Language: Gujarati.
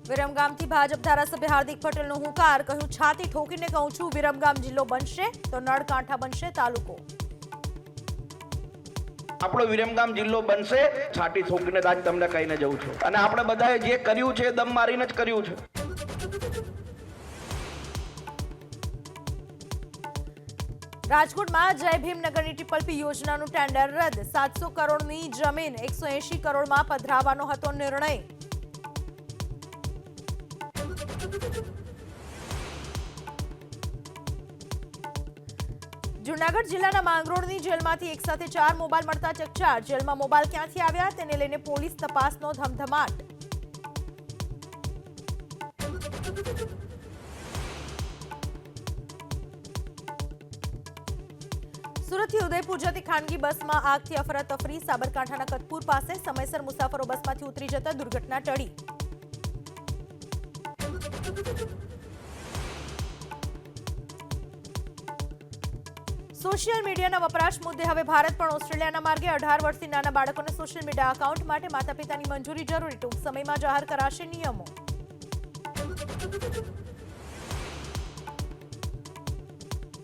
વિરમગામથી ભાજપ ધારાસભ્ય હાર્દિક પટેલનો હુંકાર, કહ્યું છાતી ઠોકીને કહું છું વિરમગામ જિલ્લો બનશે તો નળકાંઠા બનશે તાલુકો। આપણો વિરમગામ જિલ્લો બનશે, છાતી ઠોકીને આજ તમને કહીને જઉં છું। અને આપણે બધાએ જે કર્યું છે દમ મારીને જ કર્યું છે। રાજકોટમાં જય ભીમ નગરની ટ્રિપલ પી યોજનાનું ટેન્ડર રદ, 700 કરોડની જમીન 180 કરોડમાં પધરાવવાનો હતો નિર્ણય। જૂનાગઢ જિલ્લાના માંગરોળની જેલમાંથી એક સાથે 4 મોબાઈલ મળતા ચકચાર, જેલમાં મોબાઈલ ક્યાંથી આવ્યા તેને લઈને પોલીસ તપાસનો ધમધમાટ। સુરતથી ઉદયપુર જતી ખાનગી બસમાં આગથી અફરાતફરી, સાબરકાંઠાના કતપુર પાસે સમયસર મુસાફરો બસમાંથી ઉતરી જતા દુર્ઘટના ટળી। સોશિયલ મીડિયાના વપરાશ મુદ્દે હવે ભારત પણ ઓસ્ટ્રેલિયાના માર્ગે। 18 વર્ષથી નાના બાળકોને સોશિયલ મીડિયા એકાઉન્ટ માટે માતા પિતાની મંજૂરી જરૂરી, ટૂંક સમયમાં જાહેર કરાશે નિયમો।